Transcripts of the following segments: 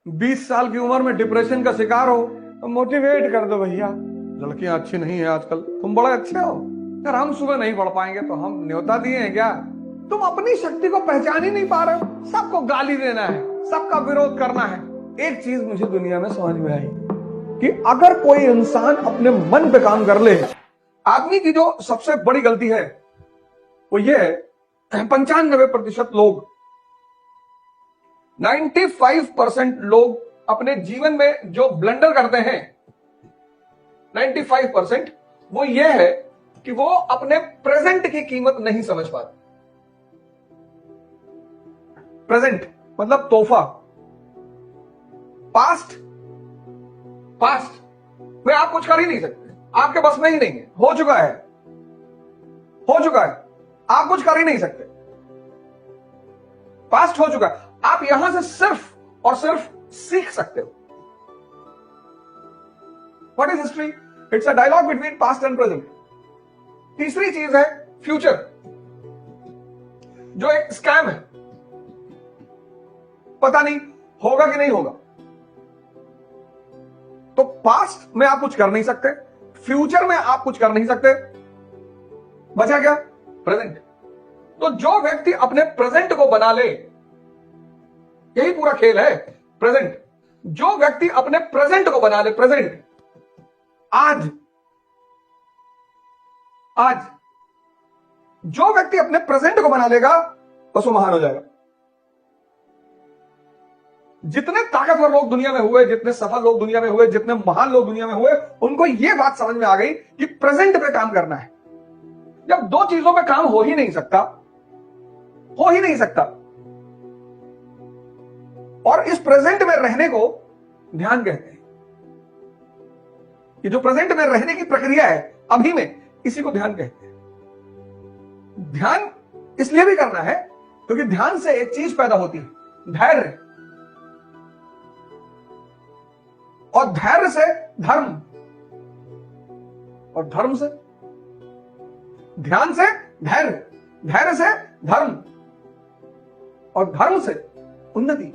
20 साल की उम्र में डिप्रेशन का शिकार हो तो मोटिवेट कर दो भैया, लड़कियां अच्छी नहीं है आजकल, तुम बड़े अच्छे हो। अगर हम सुबह नहीं पढ़ पाएंगे तो हम न्योता दिए हैं क्या? तुम अपनी शक्ति को पहचान ही नहीं पा रहे हो, सबको गाली देना है, सबका विरोध करना है। एक चीज मुझे दुनिया में समझ में आई कि अगर कोई इंसान अपने मन पे काम कर ले, आदमी की जो सबसे बड़ी गलती है वो ये है, 95% लोग, 95% लोग अपने जीवन में जो ब्लंडर करते हैं, 95% वो ये है कि वो अपने प्रेजेंट की कीमत नहीं समझ पाते। प्रेजेंट मतलब तोहफा। पास्ट, पास्ट में आप कुछ कर ही नहीं सकते, आपके बस में ही नहीं है, हो चुका है, हो चुका है, आप कुछ कर ही नहीं सकते, पास्ट हो चुका है। आप यहां से सिर्फ और सिर्फ सीख सकते हो। What is history? It's a dialogue between past and present. तीसरी चीज है फ्यूचर, जो एक स्कैम है, पता नहीं होगा कि नहीं होगा। तो पास्ट में आप कुछ कर नहीं सकते, फ्यूचर में आप कुछ कर नहीं सकते, बचा क्या? प्रेजेंट। तो जो व्यक्ति अपने प्रेजेंट को बना ले, यही पूरा खेल है, प्रेजेंट। जो व्यक्ति अपने प्रेजेंट को बना ले, प्रेजेंट, आज, आज जो व्यक्ति अपने प्रेजेंट को बना लेगा बस वो महान हो जाएगा। जितने ताकतवर लोग दुनिया में हुए, जितने सफल लोग दुनिया में हुए, जितने महान लोग दुनिया में हुए, उनको यह बात समझ में आ गई कि प्रेजेंट पे काम करना है। जब दो चीजों पे काम हो ही नहीं सकता, हो ही नहीं सकता, और इस प्रेजेंट में रहने को ध्यान कहते हैं। ये जो प्रेजेंट में रहने की प्रक्रिया है अभी में, इसी को ध्यान कहते हैं। ध्यान इसलिए भी करना है क्योंकि ध्यान से एक चीज पैदा होती है, धैर्य, और धैर्य से धर्म, और धर्म से ध्यान से धैर्य, धैर्य से धर्म, और धर्म से उन्नति।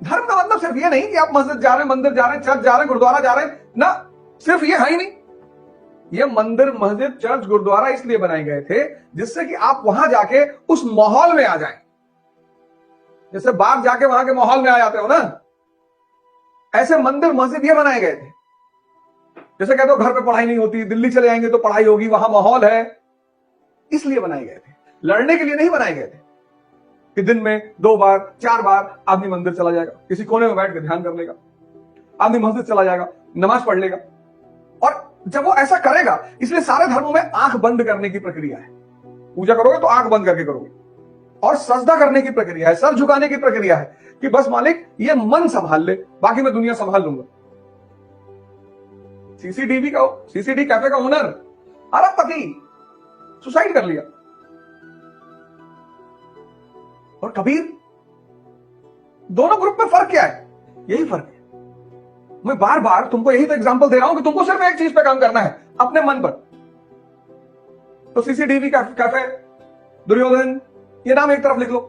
धर्म का मतलब सिर्फ ये नहीं कि आप मस्जिद जा रहे हैं, मंदिर जा रहे हैं, चर्च जा रहे हैं, गुरुद्वारा जा रहे हैं, ना, सिर्फ ये है ही नहीं। ये मंदिर, मस्जिद, चर्च, गुरुद्वारा इसलिए बनाए गए थे जिससे कि आप वहां जाके उस माहौल में आ जाएं। जैसे बाहर जाके वहां के माहौल में आ जाते हो ना, ऐसे मंदिर, मस्जिद ये बनाए गए थे। जैसे कहते हो घर पे पढ़ाई नहीं होती, दिल्ली चले जाएंगे तो पढ़ाई होगी, वहां माहौल है, इसलिए बनाए गए थे। लड़ने के लिए नहीं बनाए गए थे कि दिन में 2 बार 4 बार आदमी मंदिर चला जाएगा, किसी कोने में बैठ के ध्यान कर लेगा, आदमी मस्जिद चला जाएगा, नमाज पढ़ लेगा। और जब वो ऐसा करेगा, इसलिए सारे धर्मों में आंख बंद करने की प्रक्रिया है। पूजा करोगे तो आंख बंद करके करोगे, और सजदा करने की प्रक्रिया है, सर झुकाने की प्रक्रिया है कि बस मालिक ये मन संभाल ले, बाकी मैं दुनिया संभाल लूंगा। सीसीडी कैफे का ओनर, अरबपति, सुसाइड कर लिया। और कबीर, दोनों ग्रुप में फर्क क्या है? यही फर्क है। मैं बार बार तुमको यही तो एग्जांपल दे रहा हूं कि तुमको सिर्फ एक चीज पे काम करना है, अपने मन पर। तो सीसीटीवी कैफे, दुर्योधन, ये नाम एक तरफ लिख लो,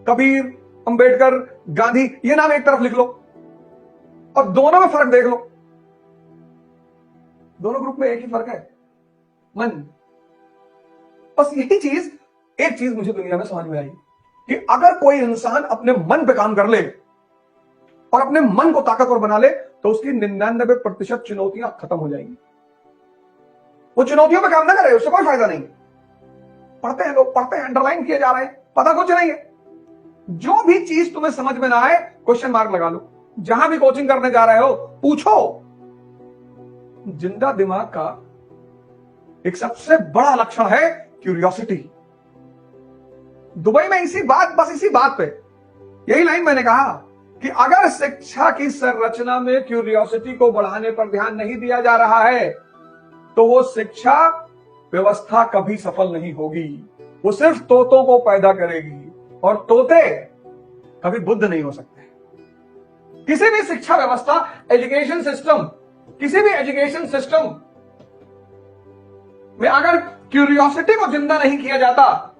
कबीर, अंबेडकर, गांधी, ये नाम एक तरफ लिख लो, और दोनों में फर्क देख लो। दोनों ग्रुप में एक ही फर्क है, मन। बस यही चीज, एक चीज मुझे दुनिया में समझ में आई कि अगर कोई इंसान अपने मन पे काम कर ले और अपने मन को ताकतवर बना ले तो उसकी 99% चुनौतियां खत्म हो जाएंगी। वो चुनौतियों पे काम ना करे, उससे कोई फायदा नहीं। पढ़ते हैं लोग, पढ़ते हैं, अंडरलाइन किए जा रहे हैं, पता कुछ नहीं है। जो भी चीज तुम्हें समझ में ना आए, क्वेश्चन मार्क लगा लो। जहां भी कोचिंग करने जा रहे हो, पूछो। जिंदा दिमाग का एक सबसे बड़ा लक्षण है क्यूरियोसिटी। दुबई में इसी बात पे यही लाइन मैंने कहा कि अगर शिक्षा की संरचना में क्यूरियोसिटी को बढ़ाने पर ध्यान नहीं दिया जा रहा है तो वो शिक्षा व्यवस्था कभी सफल नहीं होगी। वो सिर्फ तोतों को पैदा करेगी, और तोते कभी बुद्ध नहीं हो सकते। किसी भी शिक्षा व्यवस्था, एजुकेशन सिस्टम, किसी भी एजुकेशन सिस्टम में अगर क्यूरियोसिटी को जिंदा नहीं किया जाता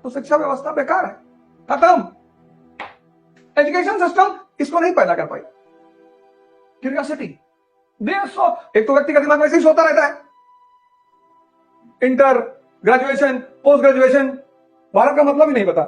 तो शिक्षा व्यवस्था बेकार है, खत्म। एजुकेशन सिस्टम इसको नहीं पैदा कर पाई, क्यूरियोसिटी। एक तो व्यक्ति का दिमाग वैसे ही सोता रहता है, inter, graduation, post graduation, Bharat का मतलब ही नहीं पता,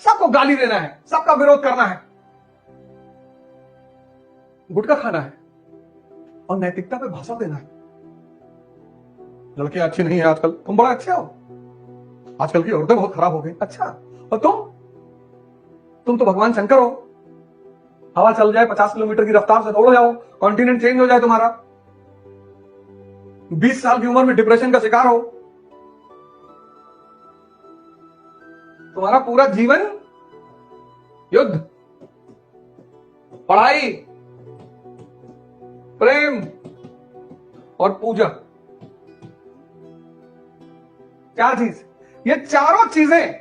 सबको गाली देना है, सबका विरोध करना है, गुटखा खाना है और नैतिकता पे भाषण देना है। लड़कियां अच्छी नहीं है आजकल, तुम बड़ा अच्छे हो, आजकल की औरतें बहुत खराब हो गई। अच्छा, और तुम तो भगवान शंकर हो, हवा चल जाए 50 किलोमीटर की रफ्तार से दौड़ जाओ, कॉन्टिनेंट चेंज हो जाए तुम्हारा, 20 साल की उम्र में डिप्रेशन का शिकार हो, तुम्हारा पूरा जीवन युद्ध, पढ़ाई, प्रेम और पूजा, 4 चीज, ये चारों चीजें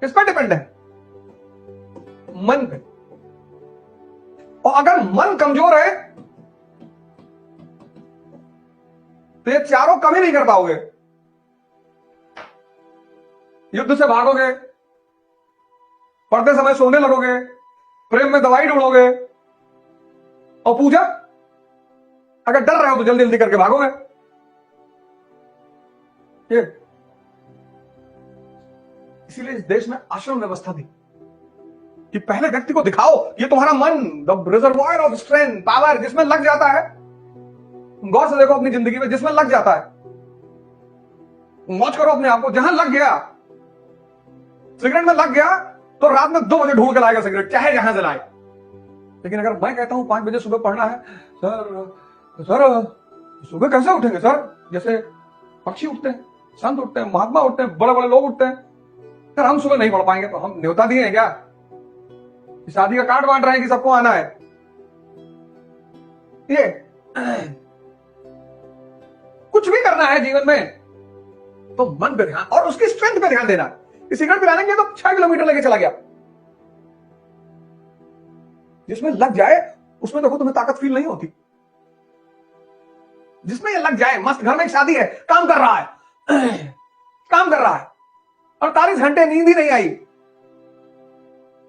किस पर डिपेंड है? मन पे। और अगर मन कमजोर है तो ये चारों कभी नहीं कर पाओगे। युद्ध से भागोगे, पढ़ते समय सोने लगोगे, प्रेम में दवाई ढूंढोगे, और पूजा अगर डर रहे हो तो जल्दी जल्दी करके भागोगे। ये इसीलिए इस देश में आश्रम व्यवस्था थी कि पहले व्यक्ति को दिखाओ ये तुम्हारा मन, the reservoir of strength, power, जिसमें लग जाता है। गौर से देखो अपनी जिंदगी में, जिसमें लग जाता है, मौज करो अपने आप को। जहां लग गया, सिगरेट में लग गया तो रात में 2 बजे ढूंढ के लाएगा सिगरेट, चाहे जहां से लाए। लेकिन अगर मैं कहता हूं 5 बजे सुबह पढ़ना है, सर सुबह कैसे उठेंगे सर? जैसे पक्षी उठते हैं, संत उठते हैं, महात्मा उठते हैं, बड़े बड़े लोग उठते हैं, सर हम सुबह नहीं पढ़ पाएंगे। तो हम न्योता दिए हैं क्या? शादी का कार्ड बांट रहे हैं कि सबको आना है? ये कुछ भी करना है जीवन में तो मन पे ध्यान और उसकी स्ट्रेंथ पे ध्यान देना। सिगरेट पिलाने के लिए तो 6 किलोमीटर लेके चला गया। जिसमें लग जाए उसमें देखो तुम्हें ताकत फील नहीं होती। जिसमें ये लग जाए, मस्त घर में एक शादी है, काम कर रहा है, काम कर रहा है, 48 घंटे नींद ही नहीं आई,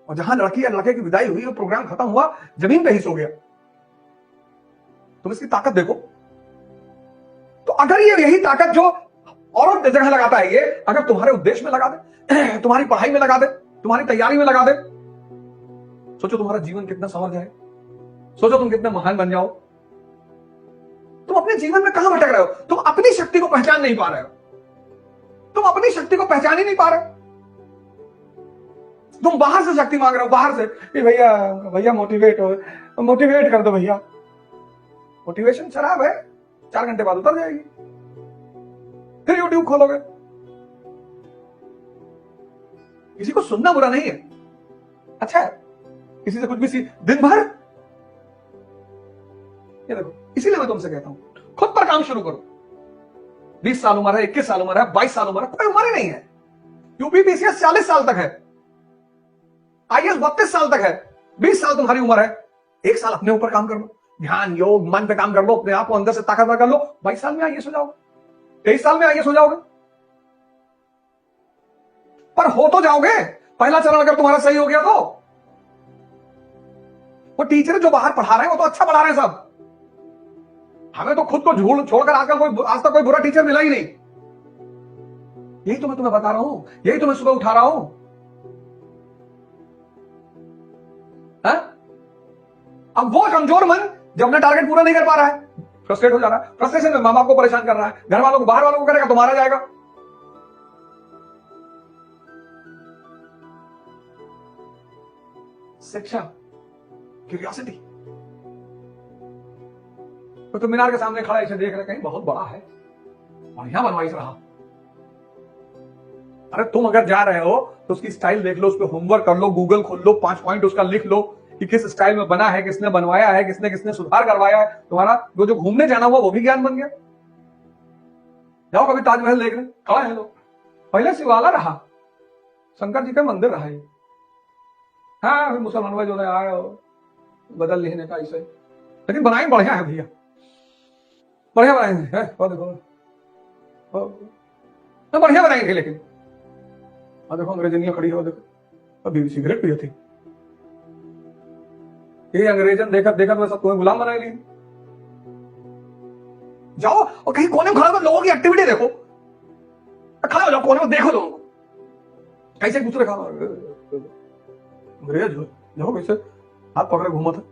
और जहां लड़की या लड़के की विदाई हुई और प्रोग्राम खत्म हुआ, जमीन पे ही सो गया। तुम इसकी ताकत देखो। तो अगर ये यही ताकत जो और जगह लगाता है, ये अगर तुम्हारे उद्देश्य में लगा दे, तुम्हारी पढ़ाई में लगा दे, तुम्हारी तैयारी में लगा दे, सोचो तुम्हारा जीवन कितना संवर जाए, सोचो तुम कितने महान बन जाओ। तुम अपने जीवन में कहां भटक रहे हो? तुम अपनी शक्ति को पहचान नहीं पा रहे हो। तुम अपनी शक्ति को पहचान ही नहीं पा रहे। तुम बाहर से शक्ति मांग रहे हो, बाहर से, भैया भैया मोटिवेट कर दो भैया। मोटिवेशन शराब है, 4 घंटे बाद उतर जाएगी। फिर यूट्यूब खोलोगे। किसी को सुनना बुरा नहीं है, अच्छा है। किसी से कुछ भी दिन भर, ये देखो, इसीलिए मैं तुमसे कहता हूं खुद पर काम शुरू करो। 20 साल उम्र है, 21 साल उम्र है, 22 साल उम्र है, कोई उम्र ही नहीं है। यूपीपीसीएस 40 साल तक है, आईएएस 32 साल तक है, 20 साल तुम्हारी उम्र है। 1 साल अपने ऊपर काम कर लो, ध्यान, योग, मन पे काम कर लो, अपने आप को अंदर से ताकतवर कर लो। 22 साल में आईएएस हो जाओगे, 23 साल में आईएएस हो जाओगे। पर हो तो जाओगे। पहला चरण अगर तुम्हारा सही हो गया तो। वो टीचर जो बाहर पढ़ा रहे हैं वो तो अच्छा पढ़ा रहे हैं सब। हमें तो खुद को छोड़कर आजकल आज तक कोई बुरा टीचर मिला ही नहीं। यही तो मैं तुम्हें बता रहा हूं, यही तो मैं सुबह उठा रहा हूं। अब वो कमजोर मन जब अपना टारगेट पूरा नहीं कर पा रहा है, फ्रस्ट्रेट हो जा रहा है, फ्रस्ट्रेशन में मां बाप को परेशान कर रहा है, घर वालों को, बाहर वालों को करेगा तो मारा जाएगा। शिक्षा, क्यूरियोसिटी। तो मीनार के सामने खड़ा इसे देख रहे, कहीं बहुत बड़ा है, बढ़िया बनवाई रहा। अरे तुम अगर जा रहे हो तो उसकी स्टाइल देख लो, उस पर होमवर्क कर लो, गूगल खोल लो, 5 पॉइंट उसका लिख लो कि किस स्टाइल में बना है, किसने बनवाया है, किसने किसने सुधार करवाया है। तुम्हारा जो घूमने जाना हुआ वो भी ज्ञान बन गया। जाओ कभी ताजमहल देखने, खड़ा है लोग, पहले शिवाला रहा, शंकर जी का मंदिर रहा है। हाँ मुसलमान जो आए बदल लेने का इसे, लेकिन बनाए बढ़िया है भैया, बढ़िया बनाएंगे है, देखो बढ़िया बनाएंगे। लेकिन देखो अंग्रेजनिया खड़ी हो, देखो अभी सिगरेट पिए थे। ये अंग्रेजन देखत देखत वह सब तुम्हें गुलाम बना लिए। जाओ और कहीं कोने में खड़ा होकर लोगों की एक्टिविटी देखो, खड़ा हो जाओ कोने में, देखो लोगों को कैसे एक दूसरे खा अंग्रेज देखो कैसे हाथ पकड़े घूमा था।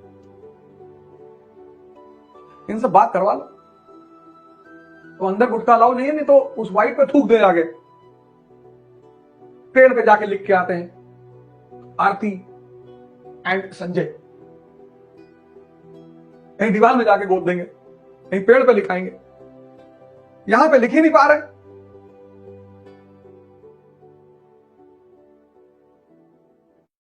इनसे बात करवा लो तो अंदर गुटखा अलाउ नहीं है, नहीं तो उस वाइट पे थूक दे आगे। पेड़ पे जाके लिख के आते हैं आरती एंड संजय, कहीं दीवार में जाके गोद देंगे, कहीं पेड़ पे लिखाएंगे, यहां पे लिख ही नहीं पा रहे।